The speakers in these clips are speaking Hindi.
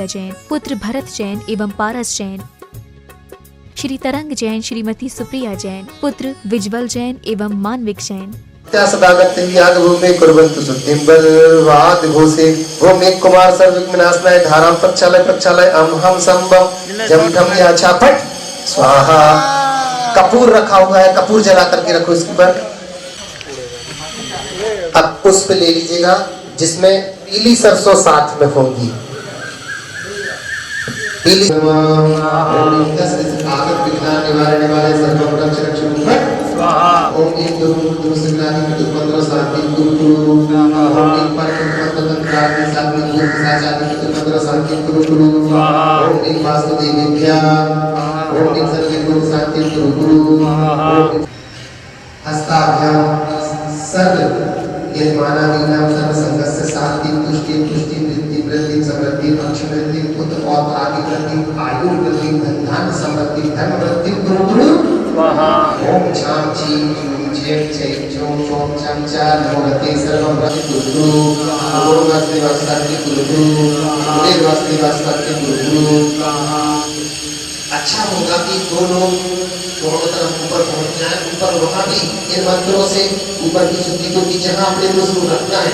विद्या जैन, पुत्र भरत जैन एवं पारस जैन। श्री तरंग जैन, श्रीमती सुप्रिया जैन, पुत्र विज्वल जैन एवं मानविक जैन। कुमार सर्वविघ्ननाशनाय धारां प्रक्षालय प्रक्षालय हम संभव जम ठम याचा फट स्वाहा। कपूर रखा हुआ है, कपूर जला करके रखो इसके ऊपर। अब पुष्प ले लीजिएगा जिसमें पीली सरसों साथ में होगी। पीली निवारण वाले ओम एक दो दो से ग्राही तो 15 साल की गुरु ओम एक पर तंत्र ग्राही साथ में गुरु के साथ जाने की तो 15 साल की गुरु ओम एक वासुदेव्या ओम एक सर्वे गुरु साथ की गुरु हस्ताभ्याम सर्व यजमाना विनाम सर्व संगस्य शांति तुष्टि तुष्टि वृद्धि वृद्धि समृद्धि अक्षवृद्धि पुत्र और आदि वृद्धि आयु वृद्धि धन समृद्धि धन वृद्धि गुरु गुरु स्वाहा। ओम छाम चीम चूम चेम चैम चोम चोम चम चा नमोगते सर्वं वृद्धि गुरु गुरु ओम वस्ति वस्ति गुरु गुरु उदय वस्ति वस्ति गुरु गुरु। अच्छा होगा कि दोनों तरफ ऊपर पहुंच जाए, ऊपर वहां भी इन मंत्रों से ऊपर की शुद्धि को की जगह अपने को शुरू रखना है।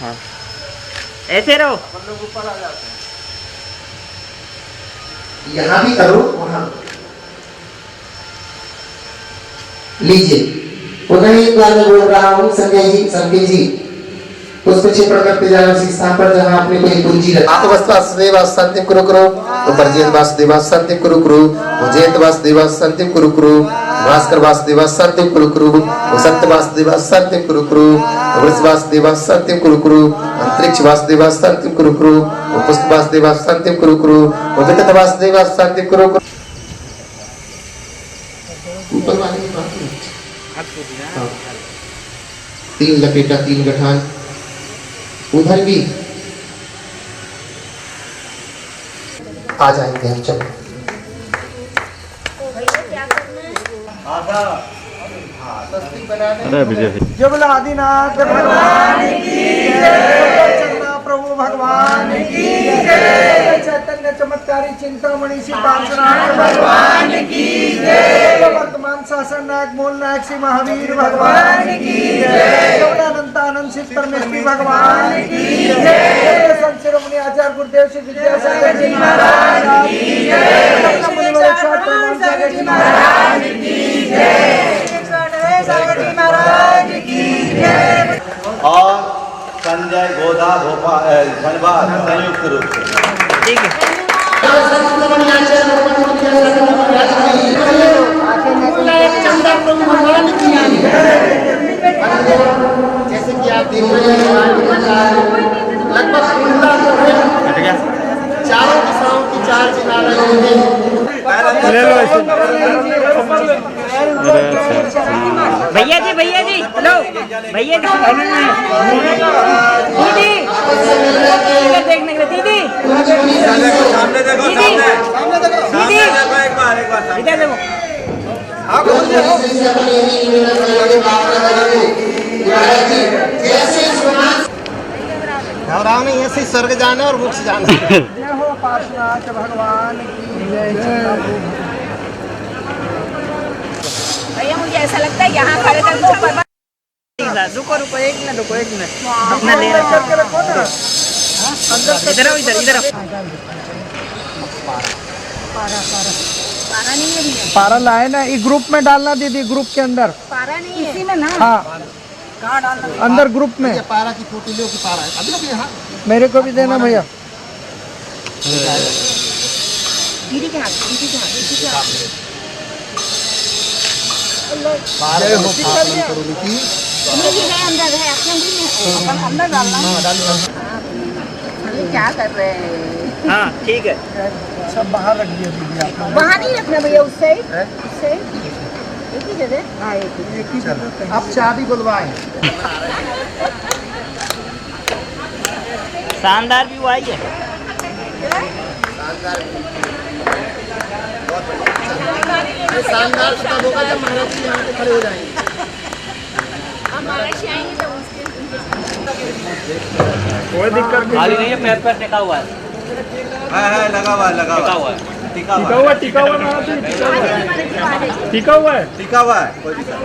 हाँ। ऐसे रहो, ऊपर आ जाते हैं। यहाँ भी करो, वहां लीजिए। पुनः एक बार मैं बोल रहा हूँ संजय जी पुष्प छिपड़ करते जाना उसी स्थान पर जहाँ आपने कोई कुंजी रखी। वासुदेव शांति कुरु कुरु उपर्जित वासुदेव शांति कुरु कुरु उजेत वासुदेव शांति कुरु कुरु भास्कर वासुदेव शांति कुरु कुरु सत्य वासुदेव शांति कुरु कुरु वृष वासुदेव शांति कुरु कुरु अंतरिक्ष वासुदेव शांति कुरु कुरु पुष्प वासुदेव शांति कुरु कुरु विकट वासुदेव शांति कुरु कुरु। ऊपर वाले की बात नहीं। तीन लपेटा तीन गठान उधर भी आ जाएंगे हम। चलो जबल आदिनाथ भगवान की जय, प्रभु भगवान की जय, चैतन्य चमत्कारी चिंतामणि सिद्धांतनाथ भगवान की जय, वर्तमान शासन नायक मूल नायक श्री महावीर भगवान की जय, अनंतानंद सिद्ध परमेश्वरी भगवान की जय, संत शिरोमणि आचार्य गुरुदेव श्री विद्यासागर जी महाराज की जय, सागर जी महाराज की जय, सागर जी महाराज की जय। और संजय गोदा भोपाल धनबाद संयुक्त रूप से ठीक है। जैसे कि आप देख रहे हैं लगभग चारों दिशाओं की चार चिनारे भैया जी हेलो भैया जी दीदी देखने के दीदी सामने देखो दीदी एक बार इधर देखो। घबराओ नहीं, ऐसे स्वर्ग जाना और मोक्ष जाना। जय हो पार्श्वनाथ भगवान की जय। भैया मुझे ऐसा लगता है यहाँ खड़े कर रुको एक मिनट अपना ले रखो ना इधर पारा नहीं है भैया, पारा लाए ना, ये ग्रुप में डालना दीदी, ग्रुप के अंदर पारा नहीं है इसी में ना। हाँ कहाँ डालना? अंदर ग्रुप में। पारा की फोटो लो कि पारा है अभी लोग यहाँ मेरे को भी देना भैया। दीदी के हाथ, दीदी के हाथ, दीदी के हाथ। पारा हो पावन करोगे की ये भी है अंदर है, अपने भी में अंदर डालना। अरे क्या कर रहे हैं? हाँ ठीक है, सब बाहर रख दिया दीदी आपने। वहाँ नहीं रखना भैया, उससे एक ही जगह। हाँ एक ही जगह। अब चाबी बुलवाएं। शानदार व्यू आई है। शानदार तब होगा जब महाराज जी यहाँ पे खड़े हो जाएंगे। हम महाराज आएंगे तो उसके कोई दिक्कत खाली नहीं है, पैर पैर टिका हुआ है। है लगा हुआ है टिका हुआ है टिका हुआ टिका हुआ टिका हुआ है कोई दिक्कत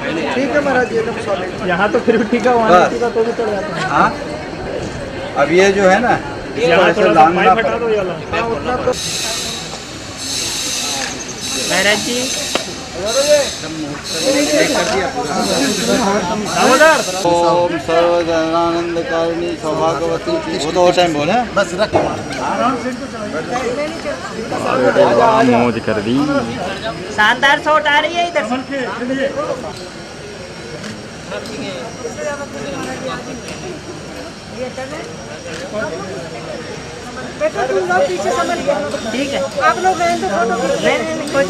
नहीं। ठीक है महाराज जी, एकदम सॉलिड। यहाँ तो फिर भी टिका हुआ बस। नहीं टिका तो भी चढ़ जाता है। हाँ अब ये जो है ना यहाँ ऐसे थोड़ा सा लांघना पाइप हटा पड़ेगा। दो ये वाला। हाँ, उतना तो महाराज जी दामोदर ओम सर्वजनानंदकारिणी सौभाग्यवती। वो तो और टाइम बोले बस रख मौज कर दी। शानदार शॉट आ रही है इधर से। बेटा तुम लोग पीछे समझ गए। ठीक है, आप लोग गए तो फोटो नहीं नहीं नहीं, कोई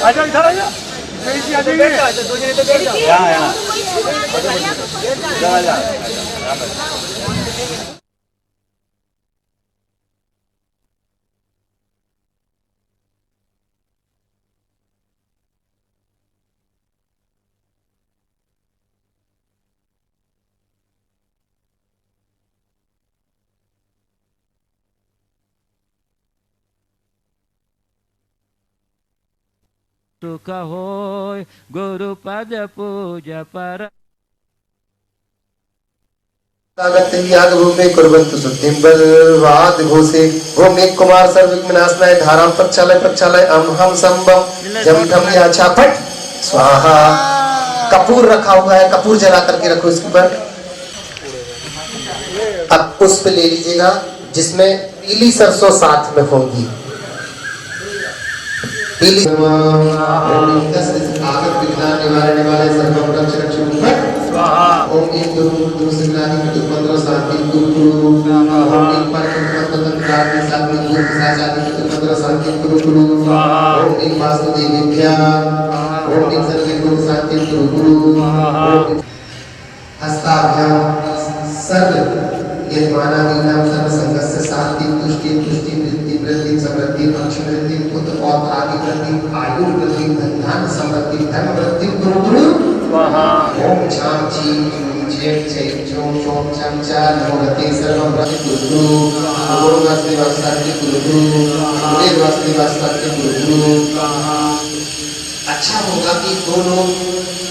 आजा इधर आजा। कैसी आ जाइए। यहाँ यहाँ जा जा। सुख होय गुरु पद पूजा पर याद रूपे कुर्वन्तु शुद्धिं बलवाद घोषे ओम एक कुमार सर्वविघ्ननाशनाय धारां प्रक्षालय अम हम संभव जम ठम याचा फट स्वाहा। कपूर रखा हुआ है, कपूर जला करके रखो इसके ऊपर। अब पुष्प ले लीजिएगा जिसमें पीली सरसों साथ में होगी। पीली आगत विघ्न निवारण वाले सर्वम रक्ष रक्ष ओम एक गुरु सिंगारी के 15 शांति गुरु ओम एक पर तंत्रादि साधन गुरु साचादि के 15 शांति गुरु ओम एक वासुदेव्या ओम एक सर्व गुरु शांति गुरु हस्ताभ्याम सर्व यजमाना विनाम सर्व संगस्य शांति तुष्टि वृद्धि समृद्धि अक्षवृद्धि पुत्र और आदि वृद्धि आयु वृद्धि धन समृद्धि धन वृद्धि गुरु स्वाहा। ओम छाम चीम चेम चैम चोम चोम चम चा नमोगते सर्वं वृद्धि गुरु ओम वास्ते वास्ते गुरु वेद वास्ते वास्ते गुरु। अच्छा होगा कि दोनों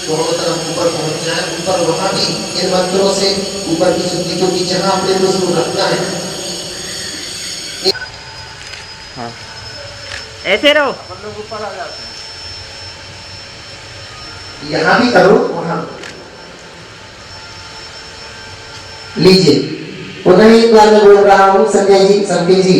तरफ ऊपर पहुंच जाए, ऊपर वहां भी इन मंत्रों से ऊपर की शुद्धि को की जहां अपने को शुरू रखना है। ऐसे रहो। यहाँ भी करो वहां लीजिए। पुनः एक बार मैं बोल रहा हूँ संजय जी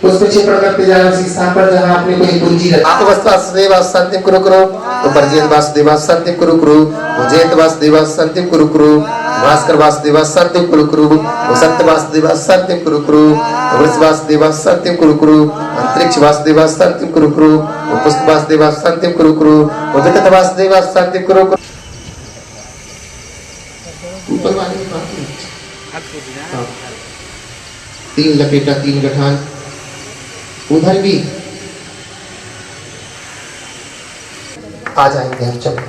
पुष्प क्षेपण करते जाना उसी स्थान पर जहाँ आपने कोई कुंजी रखा। वासुदेव शांतिम कुरु कुरु उपर्जयत वासुदेव शांतिम कुरु कुरु उजयत वासुदेव शांतिम कुरु कुरु भास्कर वासुदेव शांतिम कुरु कुरु सत्य वासुदेव शांतिम कुरु कुरु वृष वासुदेव शांतिम कुरु कुरु अंतरिक्ष वासुदेव शांतिम कुरु कुरु पुष्प वासुदेव शांतिम कुरु कुरु विकट वासुदेव शांतिम कुरु कुरु। ऊपर वाले की बात नहीं। तीन लपेटा तीन गठान उधर भी आ जाएंगे हम। चलो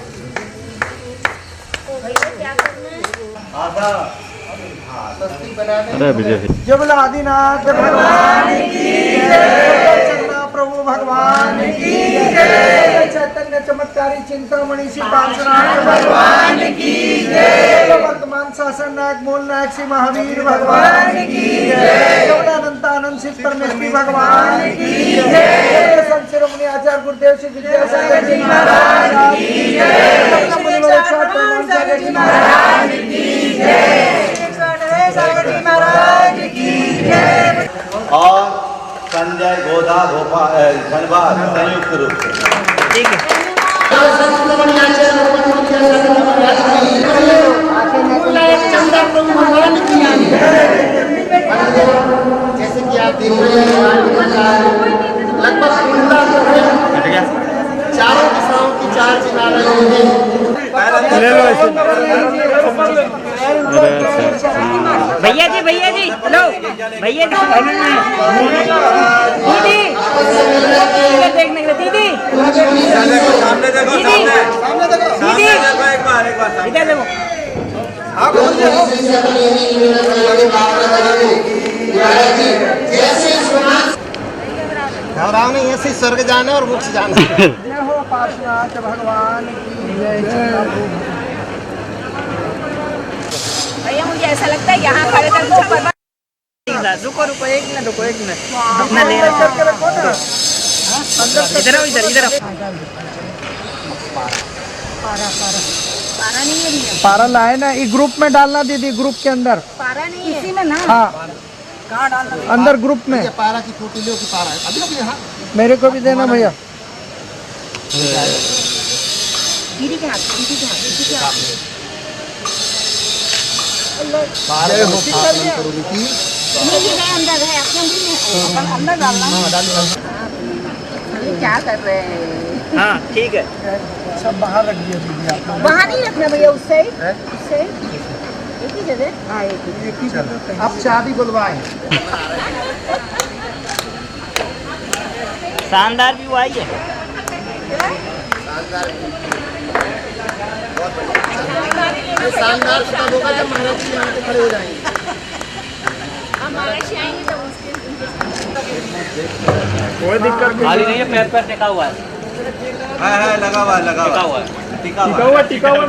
अरे विजय जबला आदिनाथ भगवान की जय। चंदा प्रभु भगवान की जय। चैतन्य चमत्कारी चिंतामणि श्री पांचनाथ भगवान की जय। वर्तमान शासन नायक मूल नायक श्री महावीर भगवान की जय। अनंतानंद शिव परमेश्वरी भगवान की जय। संत शिरोमणि आचार्य गुरुदेव श्री विद्यासागर जी महाराज की जय। सागर जी महाराज की जय। सागर जी महाराज की जय। और संजय गोदा भोपाल धनबाद संयुक्त रूप से। ठीक है। जैसे कि आप देख रहे हैं लगभग चारों दिशाओं की 4 चिनारे भैया जी भैया जी लो भैया जी दीदी इधर देखने के लिए दीदी सामने देखो दीदी सामने देखो एक बार इधर देखो घबराओ नहीं, ऐसे स्वर्ग जाना और मोक्ष जाना। जय हो पार्श्वनाथ भगवान की जय। भैया मुझे ऐसा लगता है यहाँ खड़े कर रुको रुको एक मिनट अपना ले करके रखो ना। इधर आओ इधर आओ पारा नहीं है भैया, पारा लाए ना, ये ग्रुप में डालना दीदी, ग्रुप के अंदर। पारा नहीं है इसी में ना। हाँ अंदर ग्रुप में। पारा की फोटो लो कि पारा है अभी लोग यहाँ मेरे को भी देना भैया। दीदी के हाथ दीदी के हाथ दीदी के हाथ पारा हो स्थापना करोगे कि ये है अंदर है अपने उंगली में अंदर डालना। ये क्या कर रहे हैं? हाँ ठीक है सब बाहर रख दिया दीदी आप। वहाँ नहीं रखना भैया, उससे एक ही जगह। हाँ एक ही जगह। अब चाबी बुलवाए। शानदार व्यू आई है। शानदार तब होगा जब महाराज जी यहाँ पे खड़े हो जाएंगे। कोई दिक्कत खाली नहीं है, पैर टिका हुआ है। है लगा हुआ है टिका हुआ टिका हुआ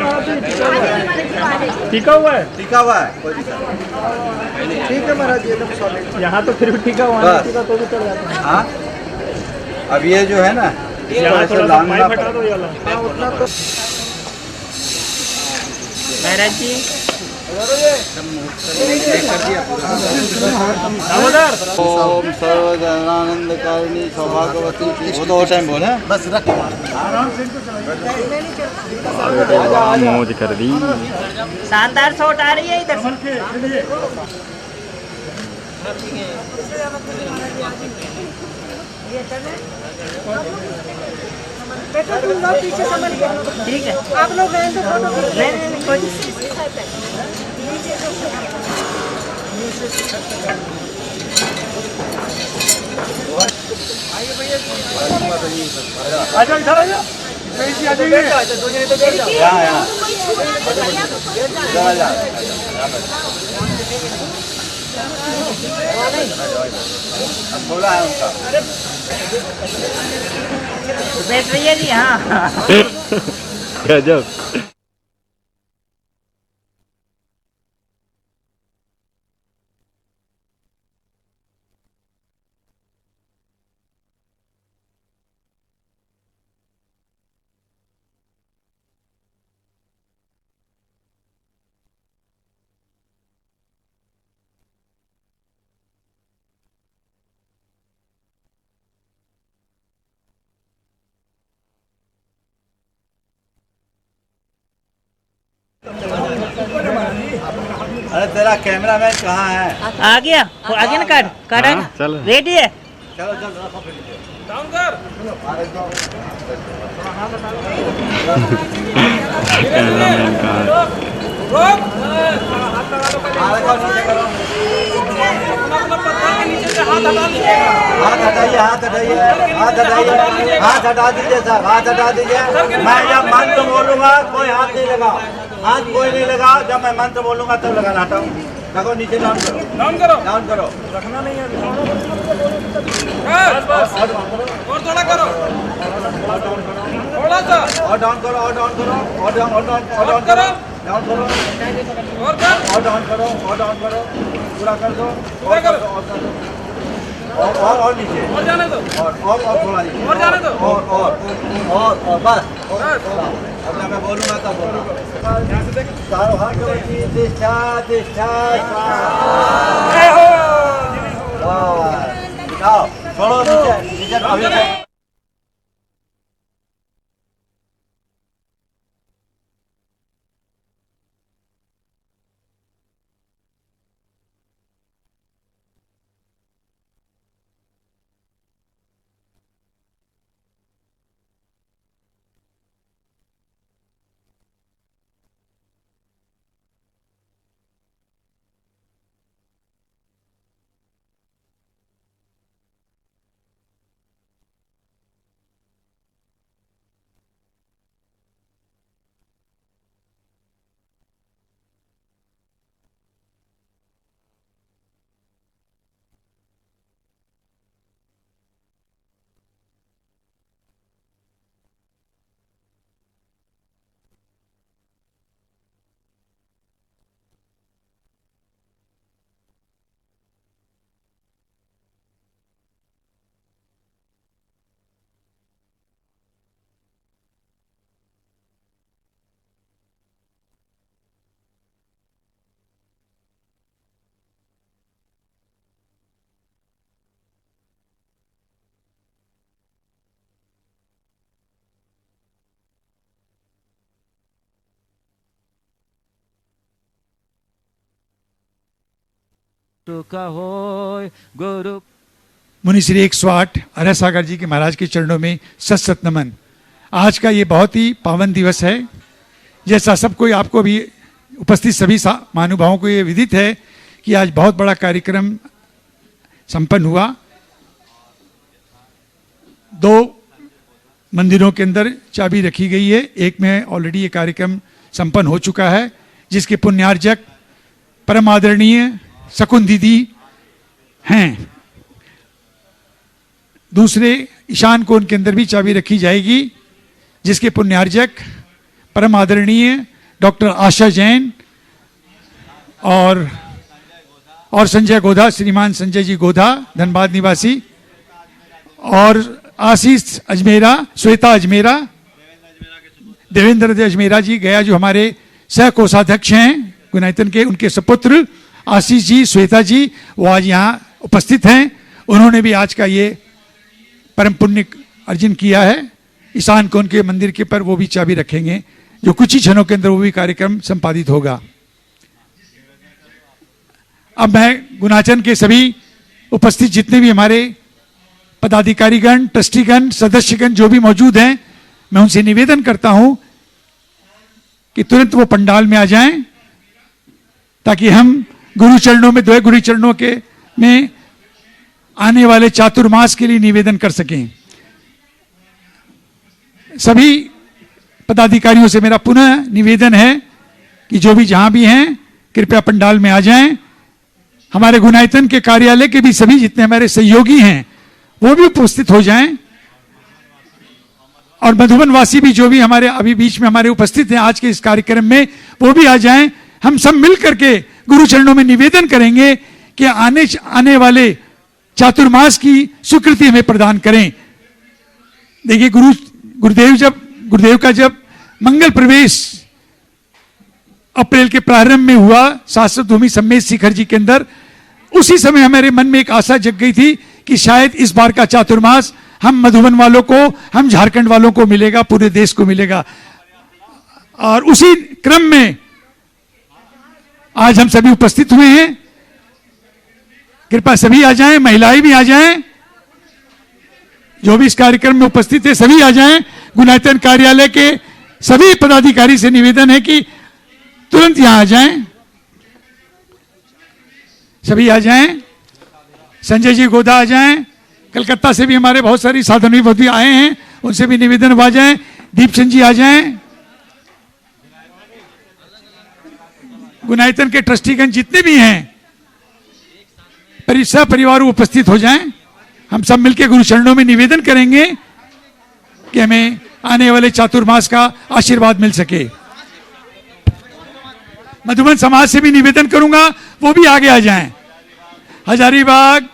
टिका हुआ है कोई दिक्कत नहीं। ठीक है महाराज जी, एकदम सॉलिड। यहाँ तो फिर भी टिका हुआ बस। टिका तो भी चढ़ जाता है। हाँ अब ये जो है ना यहाँ ऐसे थोड़ा सा लांघना पाइप हटा दो ये वाला। हाँ, उतना तो महाराज जी ओम सर्वजनानंदकारिणी सौभाग्यवती वो तो टाइम बोले बस रख मौज कर दी। शानदार शॉट आ रही है इधर से। ठीक है आप लोग गए तो फोटो नहीं कोई अच्छा इधर आ जाओ। कैसी आ जाइए। यहाँ यहाँ इधर आ जा बोला है उनका बैठ रही है जी। हाँ गजब। अरे तेरा कैमरा मैन कहाँ है? आ गया ना कार्ड हाँ, चलो। रेडी है। चलो चलो रखो फिर नीचे। कैमरामैन का हाँ, रखो, नीचे करो। हाथ हटाइए हाथ हटाइए हाथ हटाइए हाथ हटा दीजिए साहब हाथ हटा दीजिए। मैं जब मंत्र बोलूंगा कोई हाथ नहीं लगा, हाथ कोई नहीं लगा। जब मैं मंत्र बोलूंगा तब लगाना। हटाओ रखो नीचे डाउन करो डाउन करो रखना नहीं है और थोड़ा करो थोड़ा सा और डाउन करो और डाउन करो और डाउन करो डाउन करो और डाउन करो और डाउन करो पूरा कर दो और नीचे और जाने दो और थोड़ा नीचे और जाने दो और बस अब जब मैं बोलूंगा तब बोलूंगा। चारों हाथ करो जी दिशा दिशा छोड़ो नीचे नीचे अभी सुख होय गुरु मुनि श्री 108 अरह सागर जी के महाराज के चरणों में सत सत नमन। आज का ये बहुत ही पावन दिवस है। जैसा सब कोई आपको भी उपस्थित सभी महानुभावों को ये विदित है कि आज बहुत बड़ा कार्यक्रम संपन्न हुआ। 2 मंदिरों के अंदर चाबी रखी गई है। एक में ऑलरेडी ये कार्यक्रम संपन्न हो चुका है, जिसके पुण्यार्जक परम आदरणीय शकुन दीदी हैं। दूसरे ईशान कोण के अंदर भी चाबी रखी जाएगी, जिसके पुण्यार्जक परम आदरणीय डॉक्टर आशा जैन और संजय गोधा, श्रीमान संजय जी गोधा, धनबाद निवासी, और आशीष अजमेरा, श्वेता अजमेरा, देवेंद्र अजमेरा जी गया, जो हमारे सह कोषाध्यक्ष हैं गुनायतन के, उनके सपुत्र आशीष जी, श्वेता जी, वो आज यहाँ उपस्थित हैं। उन्होंने भी आज का ये परम पुण्य अर्जन किया है। ईशान कोण के मंदिर के पर वो भी चाबी रखेंगे, जो कुछ ही क्षणों के अंदर वो भी कार्यक्रम संपादित होगा। अब मैं गुनाचन के सभी उपस्थित जितने भी हमारे पदाधिकारीगण, ट्रस्टीगण, सदस्यगण जो भी मौजूद हैं, मैं उनसे निवेदन करता हूं कि तुरंत वो पंडाल में आ जाएं, ताकि हम गुरु चरणों में, 2 गुरु चरणों के में आने वाले चातुर्मास के लिए निवेदन कर सकें। सभी पदाधिकारियों से मेरा पुनः निवेदन है कि जो भी जहां भी हैं, कृपया पंडाल में आ जाएं। हमारे गुनायतन के कार्यालय के भी सभी जितने हमारे सहयोगी हैं, वो भी उपस्थित हो जाएं, और मधुबन वासी भी जो भी हमारे अभी बीच में हमारे उपस्थित हैं आज के इस कार्यक्रम में, वो भी आ जाएं। हम सब मिल करके गुरु चरणों में निवेदन करेंगे कि आने वाले चातुर्मास की स्वीकृति हमें प्रदान करें। देखिए, गुरुदेव का जब मंगल प्रवेश अप्रैल के प्रारंभ में हुआ शाश्वत भूमि सम्मेद शिखर जी के अंदर, उसी समय हमारे मन में एक आशा जग गई थी कि शायद इस बार का चातुर्मास हम मधुबन वालों को, हम झारखंड वालों को मिलेगा, पूरे देश को मिलेगा। और उसी क्रम में आज हम सभी उपस्थित हुए हैं। कृपया सभी आ जाएं, महिलाएं भी आ जाएं, जो भी इस कार्यक्रम में उपस्थित है सभी आ जाएं। गुनायतन कार्यालय के सभी पदाधिकारी से निवेदन है कि तुरंत यहां आ जाएं, सभी आ जाएं। संजय जी गोदा आ जाएं, कलकत्ता से भी हमारे बहुत सारी साधन भी आए हैं, उनसे भी निवेदन आ जाएं। दीपचंद जी आ जाएं। गुनायतन के ट्रस्टीगण जितने भी हैं, सब परिवार उपस्थित हो जाएं। हम सब मिलकर गुरु चरणों में निवेदन करेंगे कि हमें आने वाले चातुर्मास का आशीर्वाद मिल सके। मधुबन समाज से भी निवेदन करूंगा, वो भी आगे आ जाएं। हजारीबाग,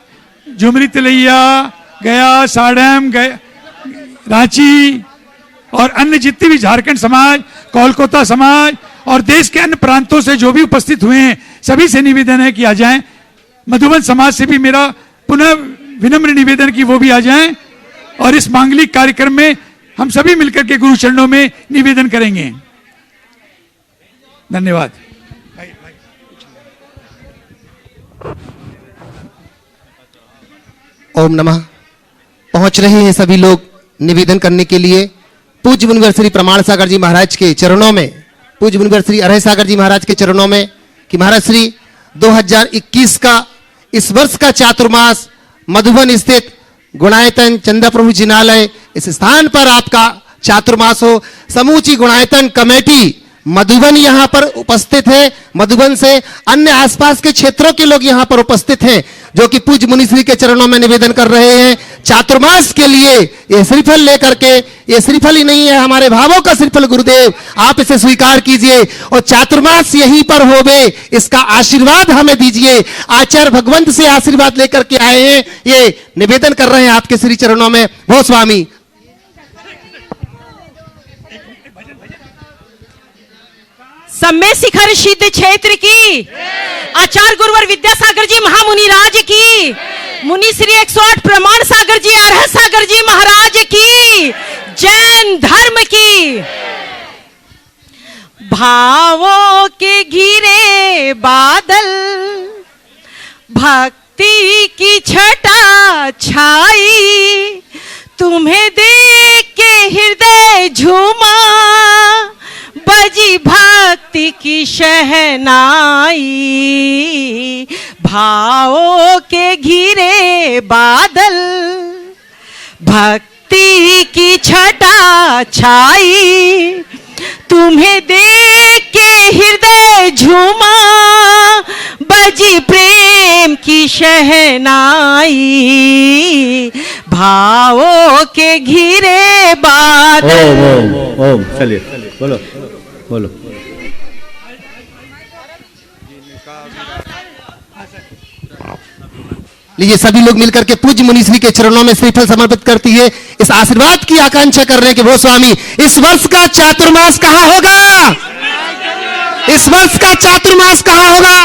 झुमरी तिलैया, गया, साड़म, रांची और अन्य जितने भी झारखंड समाज, कोलकाता समाज और देश के अन्य प्रांतों से जो भी उपस्थित हुए हैं, सभी से निवेदन है कि आ जाएं। मधुबन समाज से भी मेरा पुनः विनम्र निवेदन कि वो भी आ जाएं, और इस मांगलिक कार्यक्रम में हम सभी मिलकर के गुरु चरणों में निवेदन करेंगे। धन्यवाद। ओम नमः। पहुंच रहे हैं सभी लोग निवेदन करने के लिए पूज्य मुनिवर श्री प्रमाण सागर जी महाराज के चरणों में, पूज्य मुनिवर श्री अरह सागर जी महाराज के चरणों में, कि महाराज श्री 2021 का इस वर्ष का चातुर्मास मधुबन स्थित गुणायतन चंदा प्रभु जिनालय इस स्थान पर आपका चातुर्मास हो। समूची गुणायतन कमेटी मधुबन यहाँ पर उपस्थित है, मधुबन से अन्य आसपास के क्षेत्रों के लोग यहाँ पर उपस्थित हैं, जो कि पूज्य मुनिश्री के चरणों में निवेदन कर रहे हैं चातुर्मास के लिए ये श्रीफल लेकर के। ये श्रीफल ही नहीं है, हमारे भावों का श्रीफल गुरुदेव, आप इसे स्वीकार कीजिए और चातुर्मास यहीं पर होवे, इसका आशीर्वाद हमें दीजिए। आचार्य भगवंत से आशीर्वाद लेकर के आए हैं, ये निवेदन कर रहे हैं आपके श्री चरणों में। भो स्वामी। सम्मेद शिखर सिद्ध क्षेत्र की आचार्य गुरुवर विद्यासागर जी महामुनि राज की, मुनि श्री 108 प्रमाण सागर जी अरह सागर जी महाराज की, जैन धर्म की। भावों के घिरे बादल, भक्ति की छटा छाई, तुम्हें देख के हृदय झूमा, बजी भक्ति की शहनाई, भावों के घिरे बादल, भक्ति की छटा छाई, तुम्हें देख के हृदय झूमा, बजी प्रेम की शहनाई, भावों के घिरे बादल। ओम चलिए बोलो बोलो। लीजिए सभी लोग मिलकर के पूज्य मुनीश्री के चरणों में श्रीफल समर्पित करती है, इस आशीर्वाद की आकांक्षा कर रहे हैं कि वो स्वामी इस वर्ष का चातुर्मास कहां होगा, इस वर्ष का चातुर्मास कहां होगा,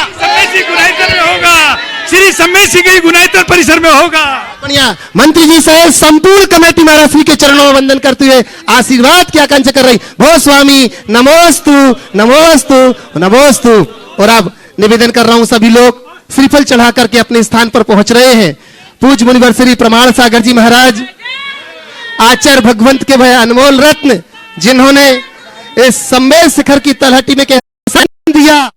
गुनायतन में होगा, श्री सम्मेद गुनायतन परिसर में होगा। बढ़िया। मंत्री जी से संपूर्ण कमेटी महाराज श्री के चरणों में वंदन करते हुए आशीर्वाद की आकांक्षा कर रही, वो स्वामी नमोस्तु नमोस्तु नमोस्तु। और अब निवेदन कर रहा हूं सभी लोग श्रीफल चढ़ा करके अपने स्थान पर पहुंच रहे हैं। पूज्य मुनिवर श्री प्रमाण सागर जी महाराज आचार्य भगवंत के भय अनमोल रत्न, जिन्होंने इस सम्मेद शिखर की तलहटी में कैसा दिया,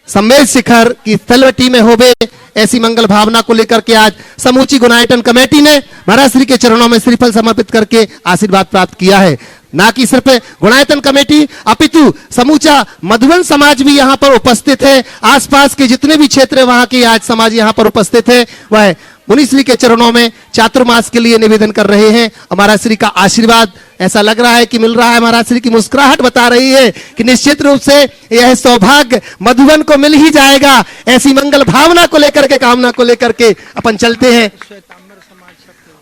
सम्मेद शिखर की तलवटी में होवे, ऐसी मंगल भावना को लेकर के आज समूची गुनायतन कमेटी ने महाराज श्री के चरणों में श्रीफल समर्पित करके आशीर्वाद प्राप्त किया है। ना कि सिर्फ गुणायतन कमेटी अपितु समूचा मधुबन समाज भी यहाँ पर उपस्थित है। आसपास के जितने भी क्षेत्र है वहां के आज समाज यहाँ पर उपस्थित है, वह मुनिश्री के चरणों में चातुर्मास के लिए निवेदन कर रहे हैं। महाराज श्री का आशीर्वाद ऐसा लग रहा है कि मिल रहा है। महाराज श्री की मुस्कुराहट बता रही है कि निश्चित रूप से यह सौभाग्य मधुबन को मिल ही जाएगा। ऐसी मंगल भावना को लेकर के, कामना को लेकर के अपन चलते हैं।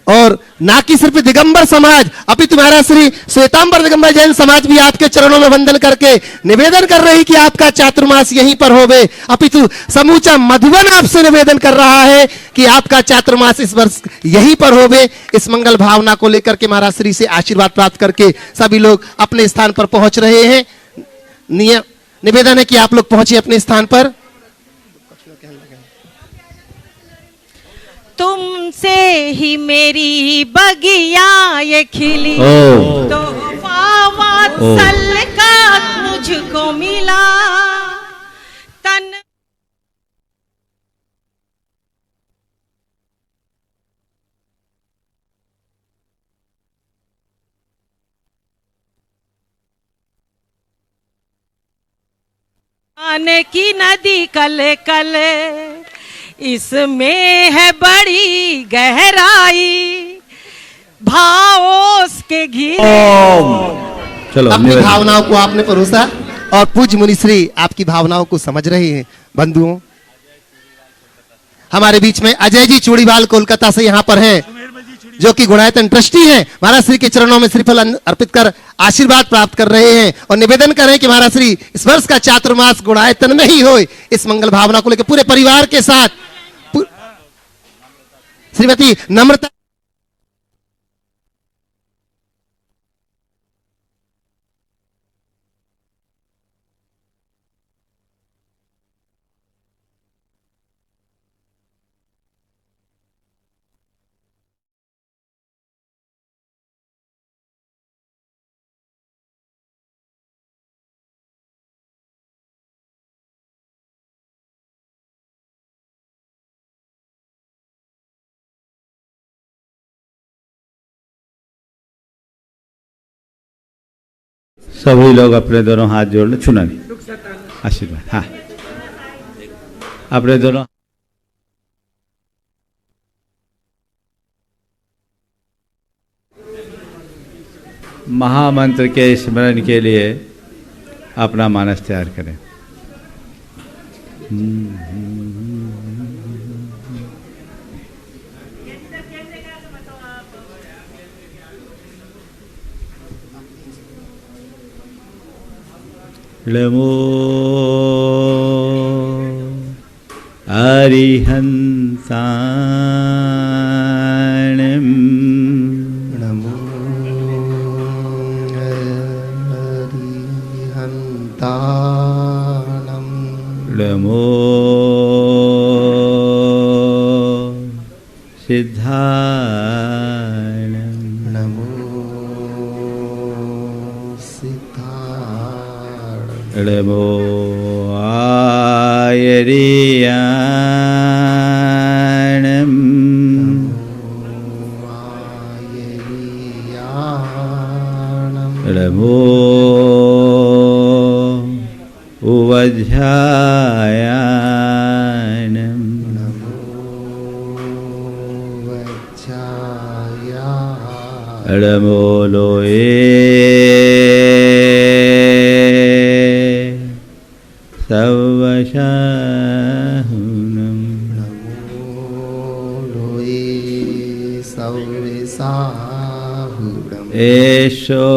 और ना कि सिर्फ दिगंबर समाज अपितु महाराज श्री श्वेतांबर दिगंबर जैन समाज भी आपके चरणों में वंदन करके निवेदन कर रही कि आपका चातुर्मास यहीं पर होवे। अपितु समूचा मधुबन आपसे निवेदन कर रहा है कि आपका चातुर्मास इस वर्ष यहीं पर होवे। इस मंगल भावना को लेकर के महाराज श्री से आशीर्वाद प्राप्त करके सभी लोग अपने स्थान पर पहुंच रहे हैं। निवेदन है कि आप लोग पहुंचे अपने स्थान पर। तुमसे ही मेरी बगिया ये खिली, तो वात्सल का मुझको मिला तन। आने की नदी कल कल, इसमें है बड़ी गहराई, भाव के घिरे। चलो अपनी भावनाओं को आपने परोसा और पूज्य मुनिश्री आपकी भावनाओं को समझ रहे हैं। बंधुओं, हमारे बीच में अजय जी चूड़ीवाल कोलकाता से यहाँ पर हैं, जो कि गुणायतन ट्रस्टी हैं। महाराज श्री के चरणों में श्रीफल अर्पित कर आशीर्वाद प्राप्त कर रहे हैं और निवेदन कर रहे हैं कि महाराज श्री इस वर्ष का चातुर्मास गुणायतन में ही हो। इस मंगल भावना को लेकर पूरे परिवार के साथ श्रीमती नम्रता सभी लोग अपने दोनों हाथ जोड़ ले, छूना नहीं, आशीर्वाद। हाँ, अपने दोनों महामंत्र के स्मरण के लिए अपना मानस तैयार करें। नमो अरिहन्ताणं नमो अरिहन्ताणं नमो सिद्धाणं नमो सिद्धाणं नमो आयर्याणं नमो उवध्यायाणं नमो लोये सवशाहुनं एषो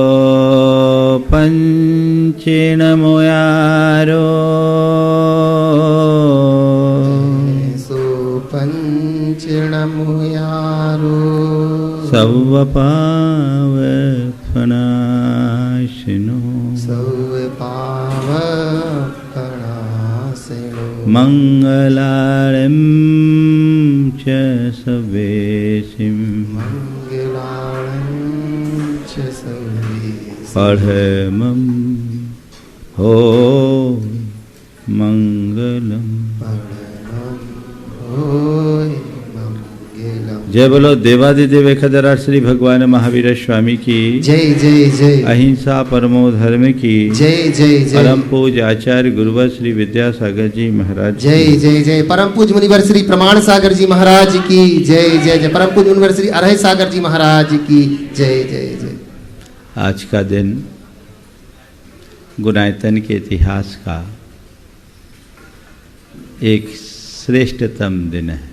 पञ्चेणमुयारो पंचणमुयारो सवपावनाशिनो सवपावनाशिनो मङ्गलारं च सवेशिं पढ़मं हो मंगलम। जय बोलो देवादिदेव खदरा श्री भगवान महावीर स्वामी की जय जय जय। अहिंसा परमो धर्म की जय जय जय। परम पूज आचार्य गुरुवर श्री विद्यासागर जी महाराज जय जय जय। परम पूज मुनिवर श्री प्रमाण सागर जी महाराज की जय जय जय। परम पूज मुनिवर श्री अरहय सागर जी महाराज की जय जय जय। आज का दिन गुणायतन के इतिहास का एक श्रेष्ठतम दिन है।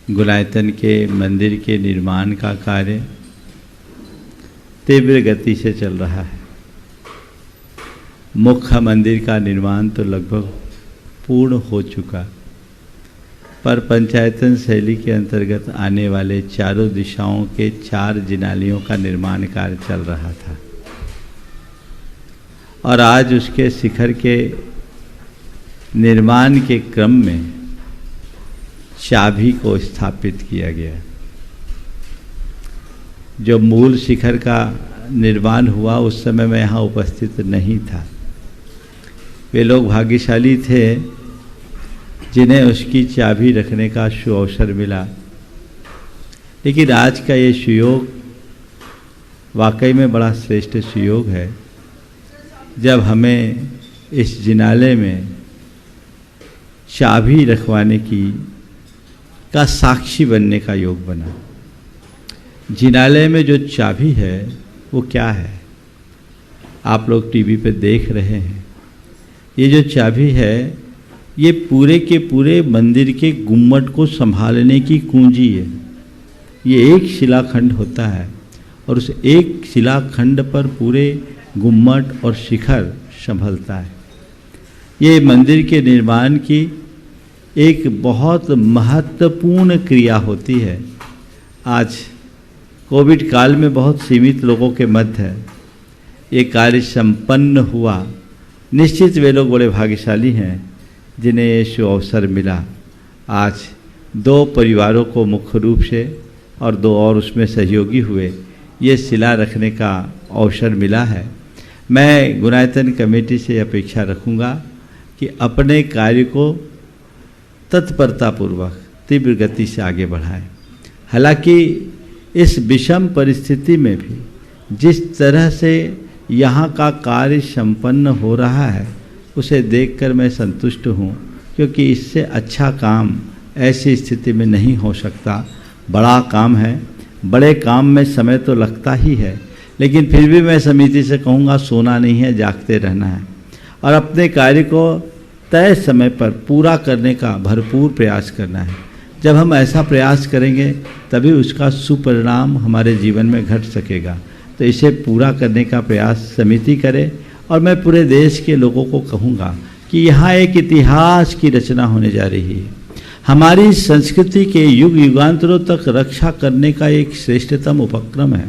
गुणायतन के मंदिर के निर्माण का कार्य तीव्र गति से चल रहा है। मुख्य मंदिर का निर्माण तो लगभग पूर्ण हो चुका, पर पंचायतन शैली के अंतर्गत आने वाले चारों दिशाओं के 4 जिनालियों का निर्माण कार्य चल रहा था और आज उसके शिखर के निर्माण के क्रम में चाबी को स्थापित किया गया। जो मूल शिखर का निर्माण हुआ उस समय मैं यहाँ उपस्थित नहीं था। वे लोग भाग्यशाली थे जिन्हें उसकी चाबी रखने का सुअवसर मिला, लेकिन आज का ये सुयोग वाकई में बड़ा श्रेष्ठ सुयोग है जब हमें इस जिनाले में चाबी रखवाने का साक्षी बनने का योग बना। जिनालय में जो चाबी है वो क्या है, आप लोग टीवी पे देख रहे हैं। ये जो चाबी है ये पूरे के पूरे मंदिर के गुम्मट को संभालने की कुंजी है। ये एक शिलाखंड होता है और उस एक शिलाखंड पर पूरे गुम्मट और शिखर संभलता है। ये मंदिर के निर्माण की एक बहुत महत्वपूर्ण क्रिया होती है। आज कोविड काल में बहुत सीमित लोगों के मध्य ये कार्य संपन्न हुआ। निश्चित वे लोग बड़े भाग्यशाली हैं जिन्हें ये सुअवसर मिला। आज 2 परिवारों को मुख्य रूप से और 2 और उसमें सहयोगी हुए ये शिला रखने का अवसर मिला है। मैं गुणायतन कमेटी से अपेक्षा रखूँगा कि अपने कार्य को तत्परतापूर्वक तीव्र गति से आगे बढ़ाएं। हालांकि इस विषम परिस्थिति में भी जिस तरह से यहाँ का कार्य संपन्न हो रहा है उसे देखकर मैं संतुष्ट हूँ, क्योंकि इससे अच्छा काम ऐसी स्थिति में नहीं हो सकता। बड़ा काम है, बड़े काम में समय तो लगता ही है, लेकिन फिर भी मैं समिति से कहूँगा सोना नहीं है, जागते रहना है और अपने कार्य को तय समय पर पूरा करने का भरपूर प्रयास करना है। जब हम ऐसा प्रयास करेंगे तभी उसका सुपरिणाम हमारे जीवन में घट सकेगा। तो इसे पूरा करने का प्रयास समिति करे और मैं पूरे देश के लोगों को कहूँगा कि कि यहाँ एक इतिहास की रचना होने जा रही है। हमारी संस्कृति के युग युगांतरों तक रक्षा करने का एक श्रेष्ठतम उपक्रम है।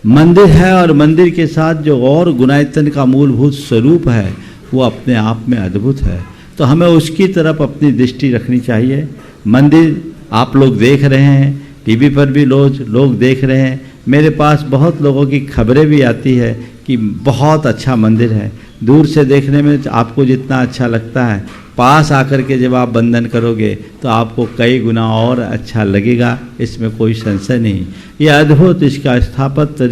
मंदिर है और मंदिर के साथ जो और गुणायतन का मूलभूत स्वरूप है वो अपने आप में अद्भुत है। तो हमें उसकी तरफ अपनी दृष्टि रखनी चाहिए। मंदिर आप लोग देख रहे हैं, टीवी पर भी लोग देख रहे हैं। मेरे पास बहुत लोगों की खबरें भी आती है कि बहुत अच्छा मंदिर है। दूर से देखने में आपको जितना अच्छा लगता है, पास आकर के जब आप बंधन करोगे तो आपको कई गुना और अच्छा लगेगा, इसमें कोई संशय नहीं। ये अद्भुत इसका स्थापत्य,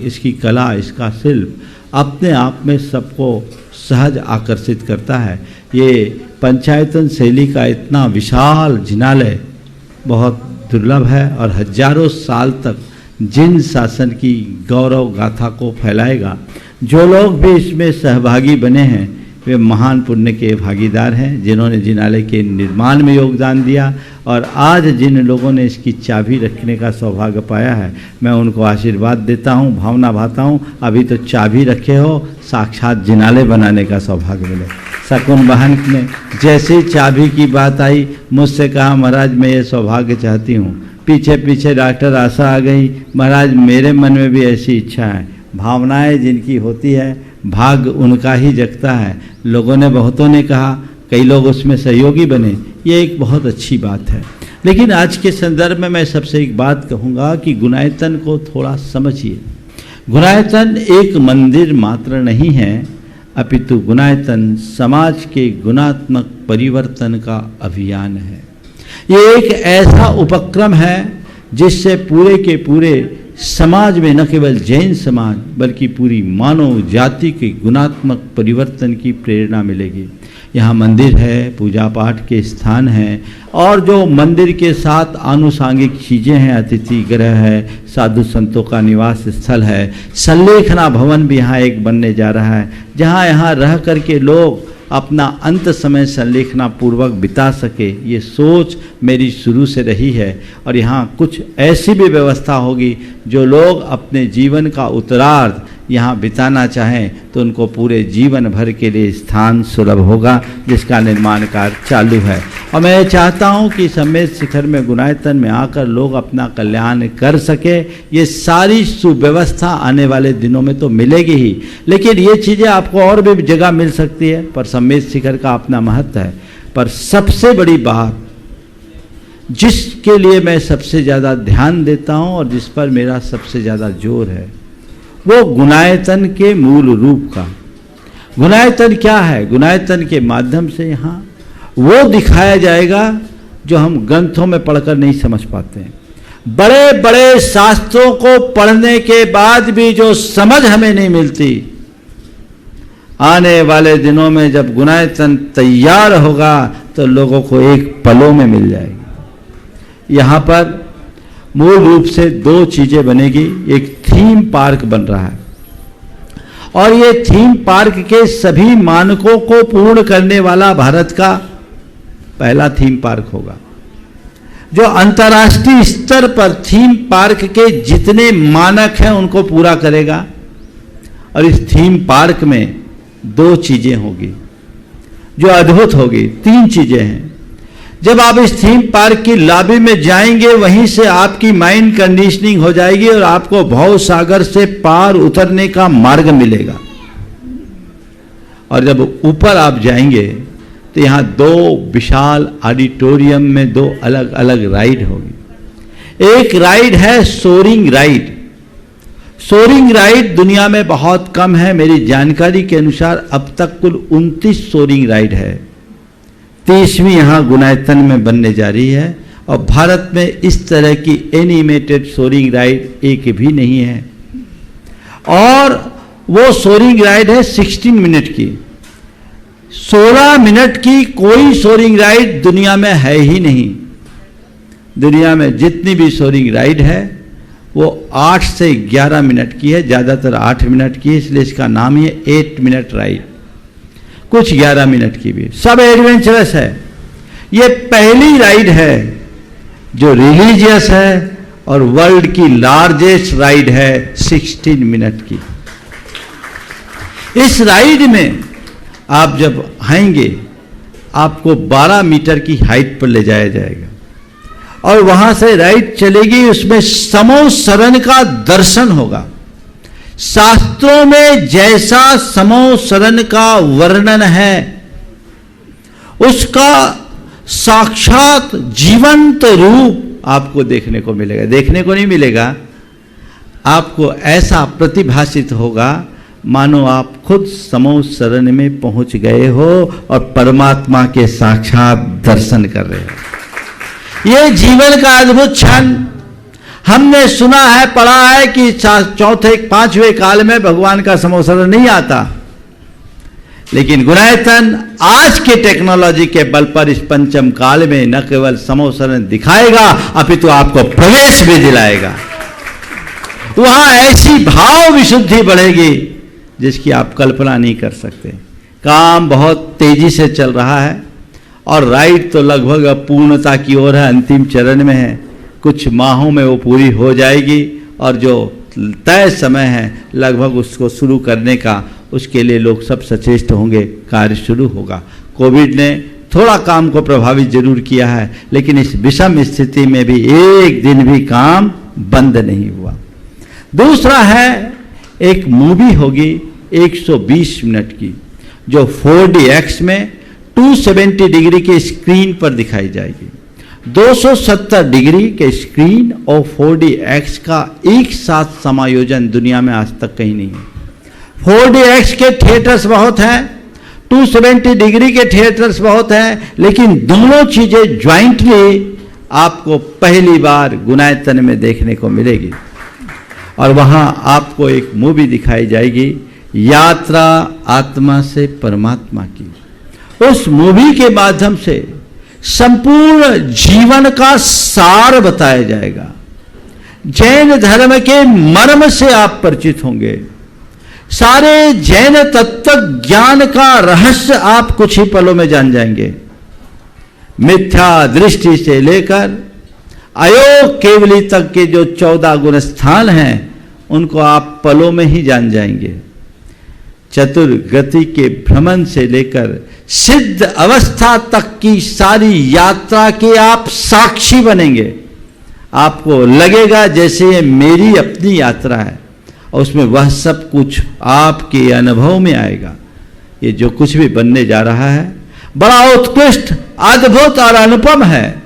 इसकी कला, इसका शिल्प अपने आप में सबको सहज आकर्षित करता है। ये पंचायतन शैली का इतना विशाल जिनालय बहुत दुर्लभ है और हजारों साल तक जिन शासन की गौरव गाथा को फैलाएगा। जो लोग भी इसमें सहभागी बने हैं वे महान पुण्य के भागीदार हैं, जिन्होंने जिनालय के निर्माण में योगदान दिया। और आज जिन लोगों ने इसकी चाबी रखने का सौभाग्य पाया है, मैं उनको आशीर्वाद देता हूँ, भावना भाता हूँ। अभी तो चाबी रखे हो, साक्षात जिनालय बनाने का सौभाग्य मिले। शकुन बहन ने जैसे ही चाबी की बात आई मुझसे कहा, महाराज मैं ये सौभाग्य चाहती हूँ। पीछे पीछे डॉक्टर आशा आ गई, महाराज मेरे मन में भी ऐसी इच्छा है। भावनाएं जिनकी होती है भाग्य उनका ही जगता है। लोगों ने, बहुतों ने कहा, कई लोग उसमें सहयोगी बने, ये एक बहुत अच्छी बात है। लेकिन आज के संदर्भ में मैं सबसे एक बात कहूँगा कि गुणायतन को थोड़ा समझिए। गुणायतन एक मंदिर मात्र नहीं है, अपितु गुणायतन समाज के गुणात्मक परिवर्तन का अभियान है। ये एक ऐसा उपक्रम है जिससे पूरे के पूरे समाज में न केवल जैन समाज बल्कि पूरी मानव जाति के गुणात्मक परिवर्तन की प्रेरणा मिलेगी। यहाँ मंदिर है, पूजा पाठ के स्थान हैं और जो मंदिर के साथ आनुषांगिक चीज़ें हैं, अतिथि गृह है, साधु संतों का निवास स्थल है, संलेखना भवन भी यहाँ एक बनने जा रहा है, जहाँ यहाँ रह करके लोग अपना अंत समय संलेखना पूर्वक बिता सके। ये सोच मेरी शुरू से रही है और यहाँ कुछ ऐसी भी व्यवस्था होगी जो लोग अपने जीवन का उत्तरार्ध यहाँ बिताना चाहें तो उनको पूरे जीवन भर के लिए स्थान सुलभ होगा, जिसका निर्माण कार्य चालू है। और मैं चाहता हूँ कि सम्मेद शिखर में गुणायतन में आकर लोग अपना कल्याण कर सके। ये सारी सुव्यवस्था आने वाले दिनों में तो मिलेगी ही, लेकिन ये चीज़ें आपको और भी जगह मिल सकती है, पर सम्मेद शिखर का अपना महत्व है। पर सबसे बड़ी बात जिसके लिए मैं सबसे ज़्यादा ध्यान देता हूँ और जिस पर मेरा सबसे ज़्यादा जोर है वो गुणायतन के मूल रूप का। गुणायतन क्या है? गुणायतन के माध्यम से यहाँ वो दिखाया जाएगा जो हम ग्रंथों में पढ़कर नहीं समझ पाते हैं। बड़े बड़े शास्त्रों को पढ़ने के बाद भी जो समझ हमें नहीं मिलती, आने वाले दिनों में जब गुणायतन तैयार होगा तो लोगों को एक पलों में मिल जाएगी। यहाँ पर मूल रूप से दो चीजें बनेगी। एक थीम पार्क बन रहा है और ये थीम पार्क के सभी मानकों को पूर्ण करने वाला भारत का पहला थीम पार्क होगा, जो अंतर्राष्ट्रीय स्तर पर थीम पार्क के जितने मानक हैं उनको पूरा करेगा। और इस थीम पार्क में दो चीजें होगी जो अद्भुत होगी। तीन चीजें हैं। जब आप इस थीम पार्क की लॉबी में जाएंगे वहीं से आपकी माइंड कंडीशनिंग हो जाएगी और आपको भव सागर से पार उतरने का मार्ग मिलेगा। और जब ऊपर आप जाएंगे तो यहाँ दो विशाल ऑडिटोरियम में दो अलग अलग राइड होगी। एक राइड है सोरिंग राइड। सोरिंग राइड दुनिया में बहुत कम है। मेरी जानकारी के अनुसार अब तक कुल 29 सोरिंग राइड है। 30वीं यहाँ गुणायतन में बनने जा रही है और भारत में इस तरह की एनिमेटेड सोरिंग राइड एक भी नहीं है। और वो सोरिंग राइड है 16 मिनट की। 16 मिनट की कोई सोरिंग राइड दुनिया में है ही नहीं। दुनिया में जितनी भी सोरिंग राइड है वो 8 से 11 मिनट की है, ज़्यादातर 8 मिनट की है, इसलिए इसका नाम ही है 8 मिनट राइड। कुछ 11 मिनट की भी, सब एडवेंचरस है। ये पहली राइड है जो रिलीजियस है और वर्ल्ड की लार्जेस्ट राइड है 16 मिनट की। इस राइड में आप जब आएंगे आपको 12 मीटर की हाइट पर ले जाया जाएगा और वहां से राइट चलेगी, उसमें समो शरण का दर्शन होगा। शास्त्रों में जैसा समो शरण का वर्णन है उसका साक्षात जीवंत रूप आपको देखने को मिलेगा। देखने को नहीं मिलेगा, आपको ऐसा प्रतिभासित होगा मानो आप खुद समो शरण में पहुंच गए हो और परमात्मा के साक्षात दर्शन कर रहे हो। ये जीवन का अद्भुत क्षण। हमने सुना है, पढ़ा है कि चौथे 5वें काल में भगवान का समो शरण नहीं आता, लेकिन गुणायतन आज के टेक्नोलॉजी के बल पर इस पंचम काल में न केवल समो शरण दिखाएगा अपितु आपको प्रवेश भी दिलाएगा। वहां ऐसी भाव विशुद्धि बढ़ेगी जिसकी आप कल्पना नहीं कर सकते। काम बहुत तेजी से चल रहा है और राइड तो लगभग अब पूर्णता की ओर है, अंतिम चरण में है। कुछ माहों में वो पूरी हो जाएगी और जो तय समय है लगभग उसको शुरू करने का, उसके लिए लोग सब सचेष्ट होंगे, कार्य शुरू होगा। कोविड ने थोड़ा काम को प्रभावित जरूर किया है, लेकिन इस विषम स्थिति में भी एक दिन भी काम बंद नहीं हुआ। दूसरा है, एक मूवी होगी 120 मिनट की जो 4DX में 270 डिग्री के स्क्रीन पर दिखाई जाएगी। 270 डिग्री के स्क्रीन और 4DX का एक साथ समायोजन दुनिया में आज तक कहीं नहीं है। 4DX के थिएटर्स बहुत हैं, 270 डिग्री के थिएटर्स बहुत हैं, लेकिन दोनों चीजें ज्वाइंटली आपको पहली बार गुणायतन में देखने को मिलेगी। और वहां आपको एक मूवी दिखाई जाएगी, यात्रा आत्मा से परमात्मा की। उस मूवी के माध्यम से संपूर्ण जीवन का सार बताया जाएगा। जैन धर्म के मर्म से आप परिचित होंगे। सारे जैन तत्व ज्ञान का रहस्य आप कुछ ही पलों में जान जाएंगे। मिथ्या दृष्टि से लेकर अयोग केवली तक के जो 14 गुण स्थान हैं उनको आप पलों में ही जान जाएंगे। चतुर्गति के भ्रमण से लेकर सिद्ध अवस्था तक की सारी यात्रा के आप साक्षी बनेंगे। आपको लगेगा जैसे ये मेरी अपनी यात्रा है और उसमें वह सब कुछ आपके अनुभव में आएगा। ये जो कुछ भी बनने जा रहा है बड़ा उत्कृष्ट, अद्भुत और अनुपम है।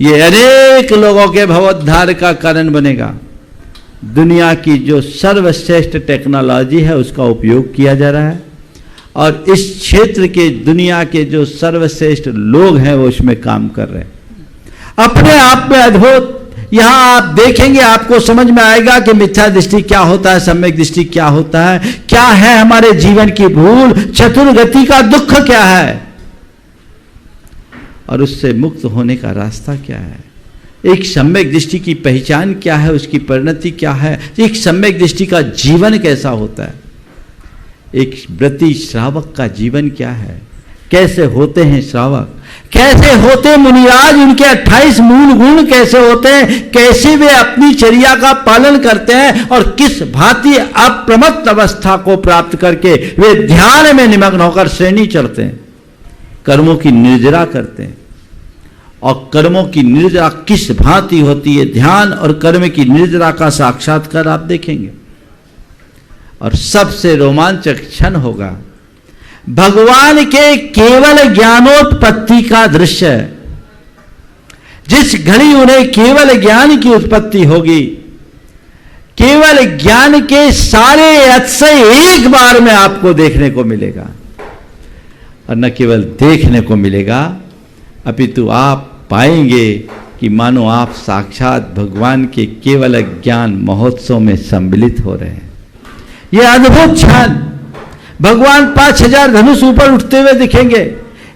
ये अनेक लोगों के भवोद्धार का कारण बनेगा। दुनिया की जो सर्वश्रेष्ठ टेक्नोलॉजी है उसका उपयोग किया जा रहा है और इस क्षेत्र के दुनिया के जो सर्वश्रेष्ठ लोग हैं वो इसमें काम कर रहे हैं। अपने आप में अद्भुत। यहां आप देखेंगे, आपको समझ में आएगा कि मिथ्या दृष्टि क्या होता है, सम्यक दृष्टि क्या होता है, क्या है हमारे जीवन की भूल, चतुर्गति का दुख क्या है और उससे मुक्त होने का रास्ता क्या है। एक सम्यक दृष्टि की पहचान क्या है, उसकी परिणति क्या है, एक सम्यक दृष्टि का जीवन कैसा होता है, एक व्रती श्रावक का जीवन क्या है, कैसे होते हैं श्रावक, कैसे होते मुनिराज, उनके 28 मूल गुण कैसे होते हैं, कैसे वे अपनी चर्या का पालन करते हैं और किस भांति अप्रमत्त अवस्था को प्राप्त करके वे ध्यान में निमग्न होकर श्रेणी चढ़ते हैं, कर्मों की निर्जरा करते हैं। और कर्मों की निर्जरा किस भांति होती है, ध्यान और कर्म की निर्जरा का साक्षात्कार आप देखेंगे। और सबसे रोमांचक क्षण होगा भगवान के केवल ज्ञानोत्पत्ति का दृश्य। जिस घड़ी उन्हें केवल ज्ञान की उत्पत्ति होगी, केवल ज्ञान के सारे अतिशय एक बार में आपको देखने को मिलेगा। और न केवल देखने को मिलेगा अपितु आप पाएंगे कि मानो आप साक्षात भगवान के केवल ज्ञान महोत्सव में सम्मिलित हो रहे हैं। यह अद्भुत क्षण, भगवान 5000 धनुष ऊपर उठते हुए दिखेंगे।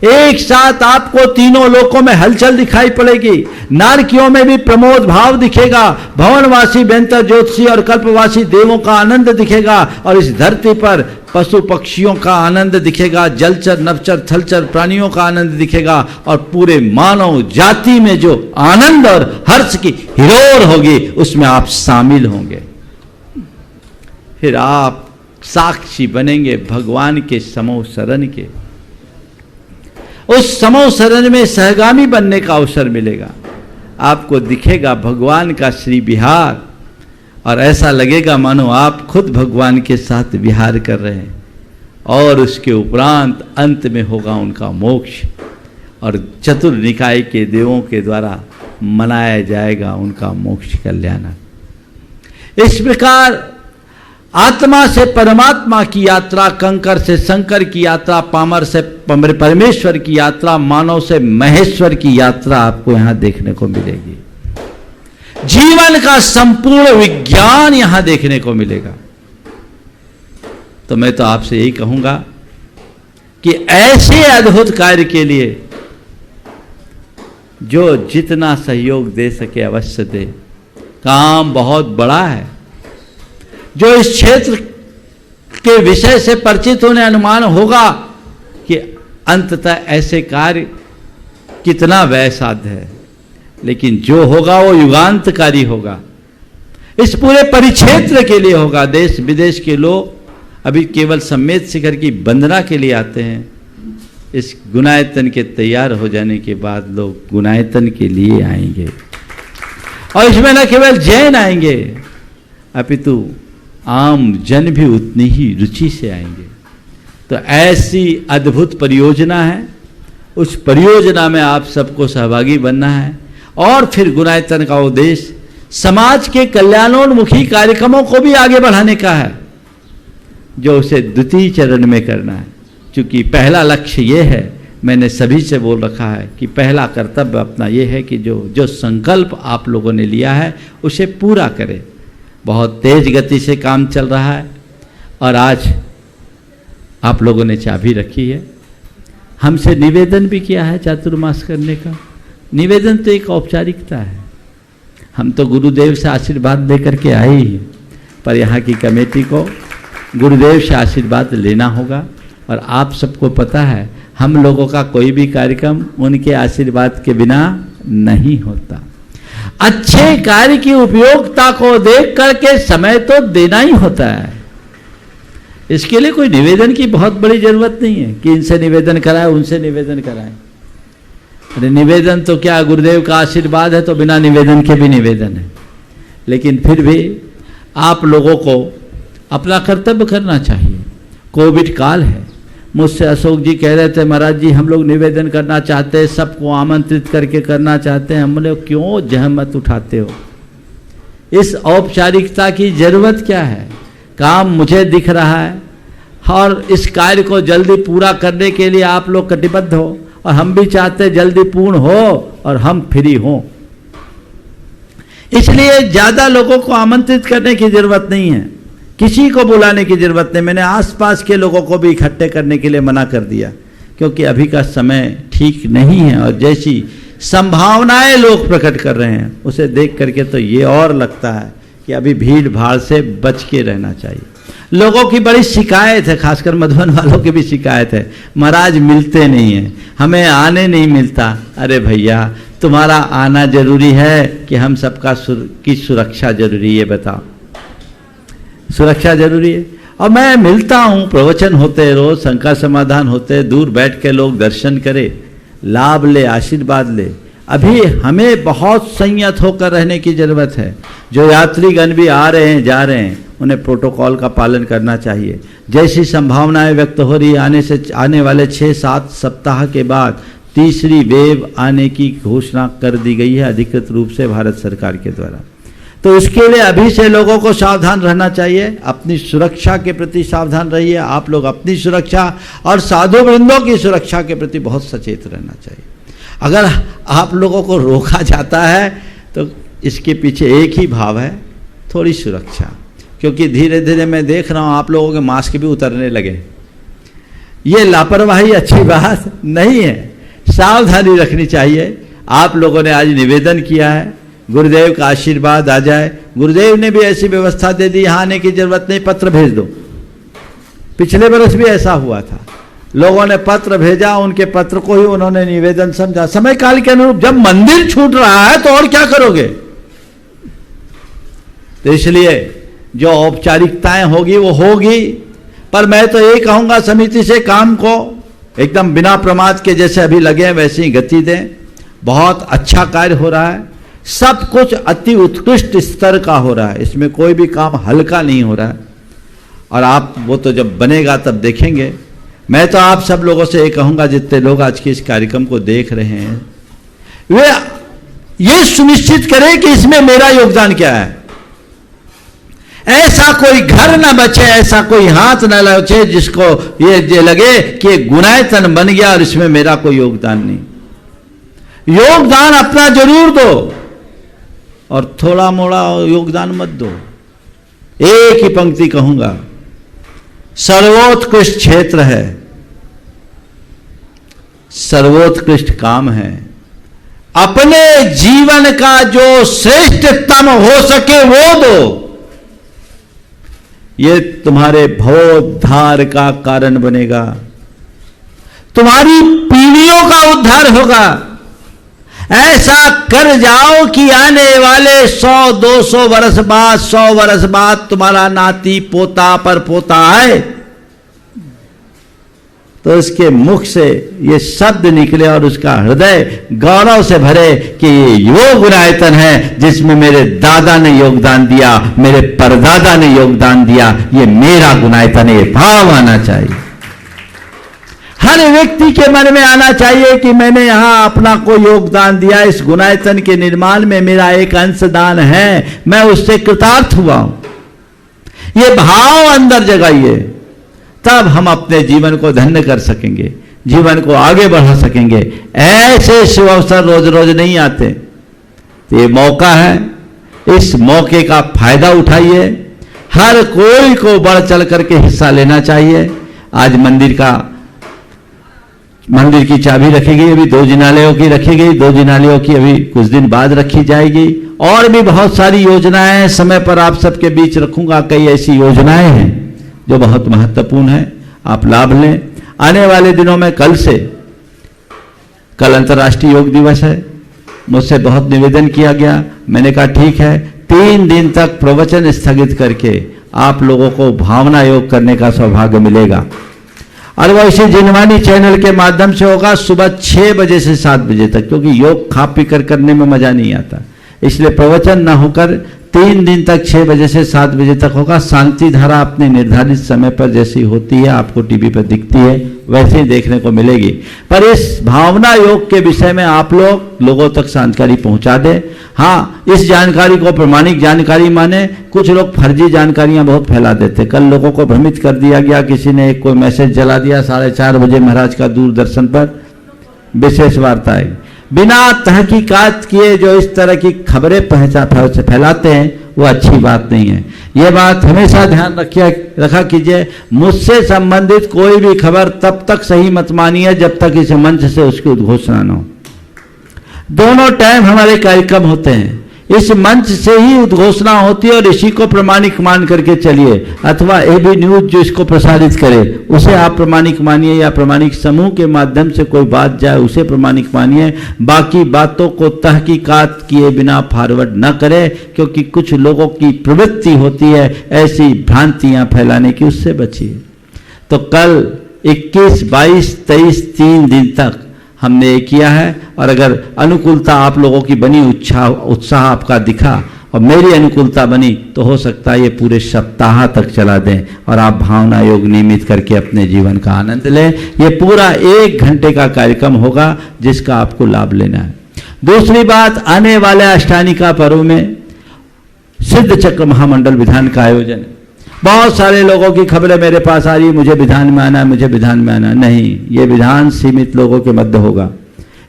एक साथ आपको तीनों लोकों में हलचल दिखाई पड़ेगी। नारकियों में भी प्रमोद भाव दिखेगा। भवनवासी बेंतर ज्योतिषी और कल्पवासी देवों का आनंद दिखेगा और इस धरती पर पशु पक्षियों का आनंद दिखेगा, जलचर नभचर थलचर प्राणियों का आनंद दिखेगा और पूरे मानव जाति में जो आनंद और हर्ष की हिरोर होगी उसमें आप शामिल होंगे। फिर आप साक्षी बनेंगे भगवान के समो शरण के। उस समो शरण में सहगामी बनने का अवसर मिलेगा। आपको दिखेगा भगवान का श्री विहार और ऐसा लगेगा मानो आप खुद भगवान के साथ विहार कर रहे हैं। और उसके उपरांत अंत में होगा उनका मोक्ष और चतुर निकाय के देवों के द्वारा मनाया जाएगा उनका मोक्ष कल्याण। इस प्रकार आत्मा से परमात्मा की यात्रा, कंकर से शंकर की यात्रा, पामर से परमेश्वर की यात्रा, मानव से महेश्वर की यात्रा आपको यहां देखने को मिलेगी। जीवन का संपूर्ण विज्ञान यहां देखने को मिलेगा। तो मैं तो आपसे यही कहूंगा कि ऐसे अद्भुत कार्य के लिए जो जितना सहयोग दे सके अवश्य दे। काम बहुत बड़ा है। जो इस क्षेत्र के विषय से परिचित होने अनुमान होगा कि अंततः ऐसे कार्य कितना व्यय साध्य है, लेकिन जो होगा वो युगांतकारी होगा। इस पूरे परिक्षेत्र के लिए होगा। देश विदेश के लोग अभी केवल सम्मेद शिखर की वंदना के लिए आते हैं। इस गुणायतन के तैयार हो जाने के बाद लोग गुणायतन के लिए आएंगे और इसमें न केवल जैन आएंगे अपितु आम जन भी उतनी ही रुचि से आएंगे। तो ऐसी अद्भुत परियोजना है। उस परियोजना में आप सबको सहभागी बनना है और फिर गुणायतन का उद्देश्य समाज के कल्याणोन्मुखी कार्यक्रमों को भी आगे बढ़ाने का है, जो उसे द्वितीय चरण में करना है। क्योंकि पहला लक्ष्य ये है, मैंने सभी से बोल रखा है कि पहला कर्तव्य अपना ये है कि जो संकल्प आप लोगों ने लिया है उसे पूरा करें। बहुत तेज गति से काम चल रहा है और आज आप लोगों ने चाबी रखी है। हमसे निवेदन भी किया है चातुर्मास करने का। निवेदन तो एक औपचारिकता है। हम तो गुरुदेव से आशीर्वाद लेकर के आए ही, पर यहाँ की कमेटी को गुरुदेव से आशीर्वाद लेना होगा। और आप सबको पता है हम लोगों का कोई भी कार्यक्रम उनके आशीर्वाद के बिना नहीं होता। अच्छे कार्य की उपयोगिता को देख करके समय तो देना ही होता है। इसके लिए कोई निवेदन की बहुत बड़ी जरूरत नहीं है कि इनसे निवेदन कराएं उनसे निवेदन कराएं। अरे निवेदन तो क्या, गुरुदेव का आशीर्वाद है तो बिना निवेदन के भी निवेदन है। लेकिन फिर भी आप लोगों को अपना कर्तव्य करना चाहिए। कोविड काल है। मुझसे अशोक जी कह रहे थे महाराज जी हम लोग निवेदन करना चाहते हैं, सबको आमंत्रित करके करना चाहते हैं। हम बोले क्यों जहमत उठाते हो, इस औपचारिकता की जरूरत क्या है। काम मुझे दिख रहा है और इस कार्य को जल्दी पूरा करने के लिए आप लोग कटिबद्ध हो और हम भी चाहते हैं जल्दी पूर्ण हो और हम फ्री हों। इसलिए ज्यादा लोगों को आमंत्रित करने की जरूरत नहीं है, किसी को बुलाने की जरूरत नहीं। मैंने आसपास के लोगों को भी इकट्ठे करने के लिए मना कर दिया क्योंकि अभी का समय ठीक नहीं है और जैसी संभावनाएं लोग प्रकट कर रहे हैं उसे देख करके तो ये और लगता है कि अभी भीड़ भाड़ से बच के रहना चाहिए। लोगों की बड़ी शिकायत है, खासकर मधुबन वालों की भी शिकायत है, महाराज मिलते नहीं हैं, हमें आने नहीं मिलता। अरे भैया तुम्हारा आना जरूरी है कि हम सबका की सुरक्षा जरूरी है। बताओ, सुरक्षा जरूरी है। और मैं मिलता हूँ, प्रवचन होते रोज, शंका समाधान होते, दूर बैठ के लोग दर्शन करे, लाभ ले, आशीर्वाद ले। अभी हमें बहुत संयत होकर रहने की जरूरत है। जो यात्रीगण भी आ रहे हैं जा रहे हैं उन्हें प्रोटोकॉल का पालन करना चाहिए। जैसी संभावनाएं व्यक्त हो रही आने वाले 6-7 सप्ताह के बाद तीसरी वेव आने की घोषणा कर दी गई है अधिकृत रूप से भारत सरकार के द्वारा। तो इसके लिए अभी से लोगों को सावधान रहना चाहिए। अपनी सुरक्षा के प्रति सावधान रहिए। आप लोग अपनी सुरक्षा और साधु वृंदों की सुरक्षा के प्रति बहुत सचेत रहना चाहिए। अगर आप लोगों को रोका जाता है तो इसके पीछे एक ही भाव है, थोड़ी सुरक्षा। क्योंकि धीरे धीरे मैं देख रहा हूँ आप लोगों के मास्क भी उतरने लगे। ये लापरवाही अच्छी बात नहीं है, सावधानी रखनी चाहिए। आप लोगों ने आज निवेदन किया है, गुरुदेव का आशीर्वाद आ जाए। गुरुदेव ने भी ऐसी व्यवस्था दे दी, यहाँ आने की जरूरत नहीं, पत्र भेज दो। पिछले वर्ष भी ऐसा हुआ था, लोगों ने पत्र भेजा, उनके पत्र को ही उन्होंने निवेदन समझा। समय काल के अनुरूप जब मंदिर छूट रहा है तो और क्या करोगे। तो इसलिए जो औपचारिकताएं होगी वो होगी, पर मैं तो यही कहूंगा समिति से काम को एकदम बिना प्रमाद के जैसे अभी लगे हैं वैसे ही गति दें। बहुत अच्छा कार्य हो रहा है, सब कुछ अति उत्कृष्ट स्तर का हो रहा है, इसमें कोई भी काम हल्का नहीं हो रहा है। और आप वो तो जब बनेगा तब देखेंगे। मैं तो आप सब लोगों से ये कहूंगा, जितने लोग आज के इस कार्यक्रम को देख रहे हैं वे ये सुनिश्चित करें कि इसमें मेरा योगदान क्या है। ऐसा कोई घर ना बचे, ऐसा कोई हाथ ना बचे जिसको ये लगे कि गुनायतन बन गया और इसमें मेरा कोई योगदान नहीं। योगदान अपना जरूर दो और थोड़ा मोड़ा योगदान मत दो। एक ही पंक्ति कहूंगा, सर्वोत्कृष्ट क्षेत्र है, सर्वोत्कृष्ट काम है, अपने जीवन का जो श्रेष्ठतम हो सके वो दो। ये तुम्हारे भवोद्धार का कारण बनेगा, तुम्हारी पीढ़ियों का उद्धार होगा। ऐसा कर जाओ कि आने वाले 100-200 वर्ष बाद, 100 वर्ष बाद तुम्हारा नाती पोता पर पोता आए तो उसके मुख से ये शब्द निकले और उसका हृदय गौरव से भरे कि ये वो गुणायतन है जिसमें मेरे दादा ने योगदान दिया, मेरे परदादा ने योगदान दिया, ये मेरा गुणायतन है। ये भाव आना चाहिए, हर व्यक्ति के मन में आना चाहिए कि मैंने यहां अपना कोई योगदान दिया, इस गुणायतन के निर्माण में मेरा एक अंशदान है, मैं उससे कृतार्थ हुआ हूं। ये भाव अंदर जगाइए, तब हम अपने जीवन को धन्य कर सकेंगे, जीवन को आगे बढ़ा सकेंगे। ऐसे शुभ अवसर रोज रोज नहीं आते, तो ये मौका है, इस मौके का फायदा उठाइए। हर कोई को बढ़ चढ़ करके हिस्सा लेना चाहिए। आज मंदिर की चाबी रखी गई, अभी 2 जिनालयों की रखी गई, 2 जिनालयों की अभी कुछ दिन बाद रखी जाएगी। और भी बहुत सारी योजनाएं समय पर आप सबके बीच रखूंगा। कई ऐसी योजनाएं हैं जो बहुत महत्वपूर्ण है, आप लाभ लें। आने वाले दिनों में कल अंतर्राष्ट्रीय योग दिवस है, मुझसे बहुत निवेदन किया गया, मैंने कहा ठीक है 3 दिन तक प्रवचन स्थगित करके आप लोगों को भावना योग करने का सौभाग्य मिलेगा। और वह इसी जिनवानी चैनल के माध्यम से होगा, सुबह 6 बजे से 7 बजे तक, क्योंकि योग खा पी कर करने में मजा नहीं आता, इसलिए प्रवचन न होकर 3 दिन तक 6 बजे से 7 बजे तक होगा। शांति धारा अपने निर्धारित समय पर जैसी होती है, आपको टीवी पर दिखती है, वैसे ही देखने को मिलेगी। पर इस भावना योग के विषय में आप लोगों तक जानकारी पहुंचा दें। हाँ, इस जानकारी को प्रमाणिक जानकारी माने। कुछ लोग फर्जी जानकारियां बहुत फैला देते। कल लोगों को भ्रमित कर दिया गया, किसी ने कोई मैसेज जला दिया 4:30 बजे महाराज का दूरदर्शन पर विशेष वार्ता आई। बिना तहकीकात किए जो इस तरह की खबरें फैलाते हैं वो अच्छी बात नहीं है। ये बात हमेशा ध्यान रखा कीजिए, मुझसे संबंधित कोई भी खबर तब तक सही मत मानिए जब तक इस मंच से उसकी उद्घोषणा न हो। दोनों टाइम हमारे कार्यक्रम होते हैं, इस मंच से ही उद्घोषणा होती है और इसी को प्रमाणिक मान करके चलिए, अथवा एबी न्यूज जो इसको प्रसारित करे उसे आप प्रमाणिक मानिए, या प्रमाणिक समूह के माध्यम से कोई बात जाए उसे प्रमाणिक मानिए। बाकी बातों को तहकीकात किए बिना फॉरवर्ड न करें, क्योंकि कुछ लोगों की प्रवृत्ति होती है ऐसी भ्रांतियां फैलाने की, उससे बचिए। तो कल 21, 22, 23 3 दिन तक हमने ये किया है, और अगर अनुकूलता आप लोगों की बनी, उत्साह आपका दिखा और मेरी अनुकूलता बनी, तो हो सकता है ये पूरे सप्ताह तक चला दें और आप भावना योग नियमित करके अपने जीवन का आनंद लें। ये पूरा 1 घंटे का कार्यक्रम होगा जिसका आपको लाभ लेना है। दूसरी बात, आने वाले अष्टानिका पर्व में सिद्ध चक्र महामंडल विधान का आयोजन है। बहुत सारे लोगों की खबरें मेरे पास आ रही, मुझे विधान में आना है, मुझे विधान में आना। नहीं, ये विधान सीमित लोगों के मध्य होगा।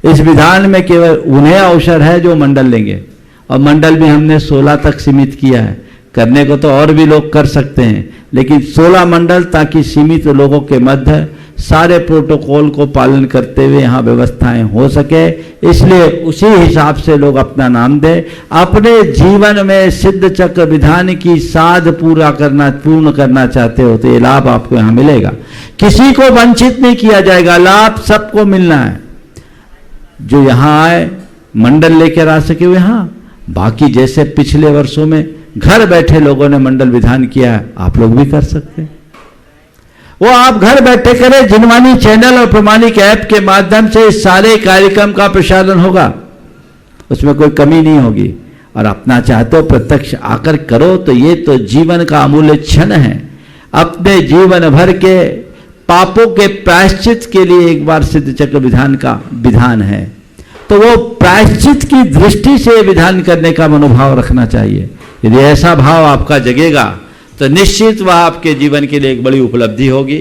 इस विधान में केवल उन्हें अवसर है जो मंडल लेंगे, और मंडल भी हमने 16 तक सीमित किया है। करने को तो और भी लोग कर सकते हैं, लेकिन 16 मंडल, ताकि सीमित लोगों के मध्य सारे प्रोटोकॉल को पालन करते हुए यहाँ व्यवस्थाएं हो सके। इसलिए उसी हिसाब से लोग अपना नाम दें। अपने जीवन में सिद्ध चक्र विधान की साध पूर्ण करना चाहते हो तो ये लाभ आपको यहाँ मिलेगा। किसी को वंचित नहीं किया जाएगा, लाभ सबको मिलना है। जो यहाँ आए मंडल लेकर आ सके वो यहाँ, बाकी जैसे पिछले वर्षों में घर बैठे लोगों ने मंडल विधान किया है, आप लोग भी कर सकते हैं। वो आप घर बैठे करें। जिनवानी चैनल और प्रमाणिक ऐप के माध्यम से इस सारे कार्यक्रम का प्रसारण होगा, उसमें कोई कमी नहीं होगी। और अपना चाहते हो प्रत्यक्ष आकर करो, तो ये तो जीवन का अमूल्य क्षण है। अपने जीवन भर के पापों के प्रायश्चित के लिए एक बार सिद्ध चक्र विधान का विधान है, तो वो प्रायश्चित की दृष्टि से विधान करने का मनोभाव रखना चाहिए। यदि ऐसा भाव आपका जगेगा तो निश्चित वह आपके जीवन के लिए एक बड़ी उपलब्धि होगी।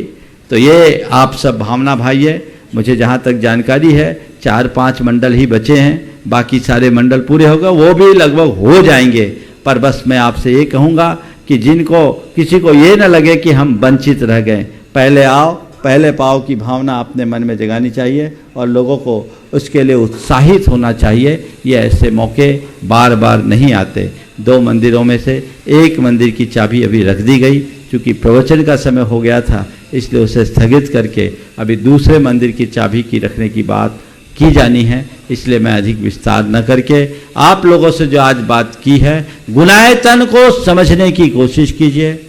तो ये आप सब भावना भाई है। मुझे जहाँ तक जानकारी है 4-5 मंडल ही बचे हैं, बाकी सारे मंडल पूरे हो गए, वो भी लगभग हो जाएंगे। पर बस मैं आपसे ये कहूँगा कि जिनको किसी को ये न लगे कि हम वंचित रह गए, पहले आओ पहले पाओ की भावना अपने मन में जगानी चाहिए और लोगों को उसके लिए उत्साहित होना चाहिए। ये ऐसे मौके बार बार नहीं आते। 2 मंदिरों में से एक मंदिर की चाबी अभी रख दी गई, क्योंकि प्रवचन का समय हो गया था, इसलिए उसे स्थगित करके अभी दूसरे मंदिर की चाबी की रखने की बात की जानी है। इसलिए मैं अधिक विस्तार न करके आप लोगों से जो आज बात की है, गुणायतन को समझने की कोशिश कीजिए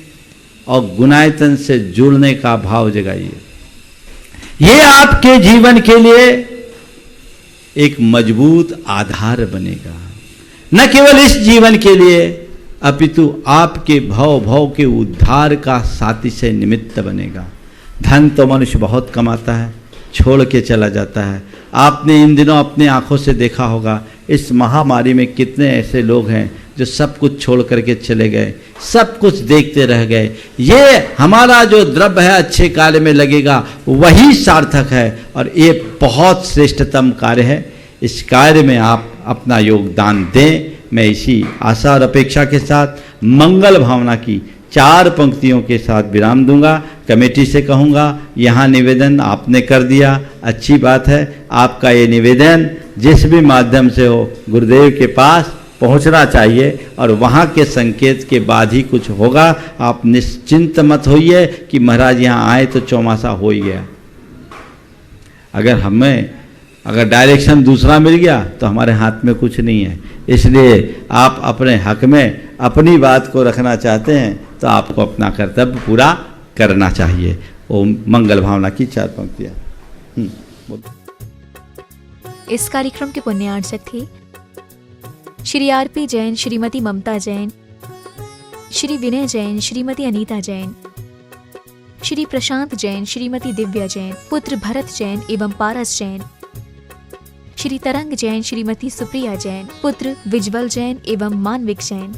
और गुणायतन से जुड़ने का भाव जगाइए। ये आपके जीवन के लिए एक मजबूत आधार बनेगा, न केवल इस जीवन के लिए अपितु आपके भव के उद्धार का साथी से निमित्त बनेगा। धन तो मनुष्य बहुत कमाता है, छोड़ के चला जाता है। आपने इन दिनों अपने आंखों से देखा होगा, इस महामारी में कितने ऐसे लोग हैं जो सब कुछ छोड़ करके चले गए, सब कुछ देखते रह गए। ये हमारा जो द्रव्य है अच्छे कार्य में लगेगा, वही सार्थक है और ये बहुत श्रेष्ठतम कार्य है। इस कार्य में आप अपना योगदान दें। मैं इसी आशा और अपेक्षा के साथ मंगल भावना की 4 पंक्तियों के साथ विराम दूंगा। कमेटी से कहूँगा, यहाँ निवेदन आपने कर दिया, अच्छी बात है। आपका ये निवेदन जिस भी माध्यम से हो गुरुदेव के पास पहुंचना चाहिए और वहाँ के संकेत के बाद ही कुछ होगा। आप निश्चिंत मत होइए कि महाराज यहाँ आए तो चौमासा हो ही गया। अगर डायरेक्शन दूसरा मिल गया तो हमारे हाथ में कुछ नहीं है। इसलिए आप अपने हक में अपनी बात को रखना चाहते हैं तो आपको अपना कर्तव्य पूरा करना चाहिए। ओम मंगल भावना की 4 पंक्तियाँ। इस कार्यक्रम के पुण्यार्चक थे श्री आरपी जैन, श्रीमती ममता जैन, श्री विनय जैन, श्रीमती अनीता जैन, श्री प्रशांत जैन, श्रीमती दिव्या जैन, पुत्र भरत जैन एवं पारस जैन, श्री तरंग जैन, श्रीमती सुप्रिया जैन, पुत्र विज्वल जैन एवं मानविक जैन।